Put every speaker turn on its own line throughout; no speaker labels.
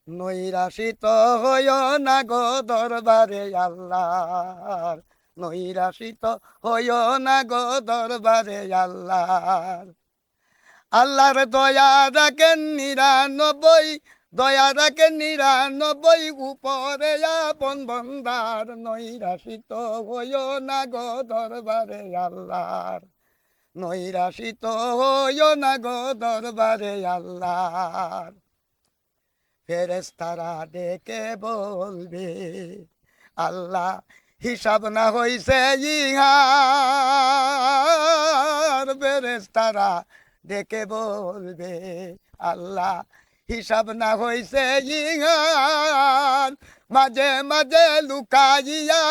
নৈরাশিত হইয় না গো দরবারে আল্লাহর, নৈরাশিত হইয় না গো দরবারে আল্লাহর। আল্লাহর দয়া রাখেন ৯৯, দয়া রাখেন ৯৯, উপরে আপন বন্দার। নৈরাশিত হইয় না গো দরবারে আল্লাহর, নৈরাশিত হইয় না গো দরবারে আল্লাহর। ফেরেশতারা ডেকে বলবে আল্লাহ হিসাব না হইছে ইহার। ফেরেশতারা ডেকে বলবে আল্লাহ হিসাব না হইছে ইহার। মাঝে মাঝে লুকাইয়া,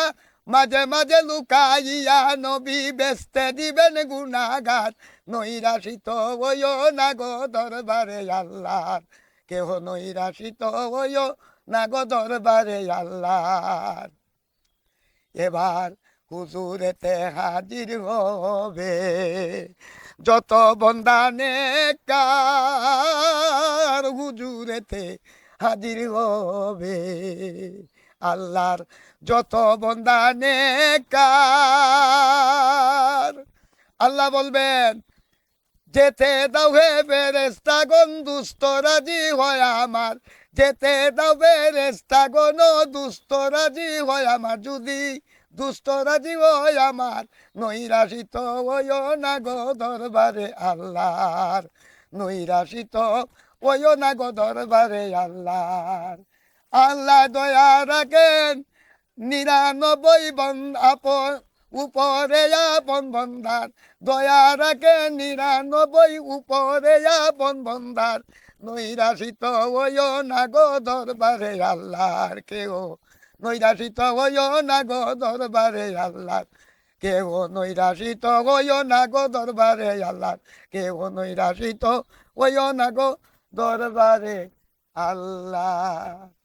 মাঝে মাঝে লুকাইয়া নবী বেস্তে দিবেন গুনাহগার। নৈরাশিত হইও না গো দরবারে আল্লাহর, কেহ নৈরাশিত হইও না গো দরবারে আল্লাহর। এবার হুজুরেতে হাজির হবে যত বন্দা নেককার, হুজুরেতে হাজির হবে আল্লাহর যত বন্দা নেককার। আল্লাহ বলবেন যেতে দাও হে ফেরেশতাগণ দুষ্ট রাজি হয় আমার, যেতে দাও ফেরেশতাগণ দুষ্ট রাজি হয় আমার। যদি দুষ্ট রাজি হয় আমার, নৈরাশিত হইও না গো দরবারে আল্লাহর, নৈরাশিত হইও না গো দরবারে আল্লাহর। আল্লাহ দয়া রাখেন ৯৯ আপন, উপরে আপন বন্ধার। দয়া রাখে ৯৯, উপরে আপন বন্ধার। নৈরাশিত হইও না গো দরবারে আল্লাহর, কেউ নৈরাশিত হইও না গো দরবারে আল্লাহর, কেউ নৈরাশিত হইও না গো দরবারে আল্লাহর, কেউ নৈরাশিত হইও না গো দরবারে আল্লাহ।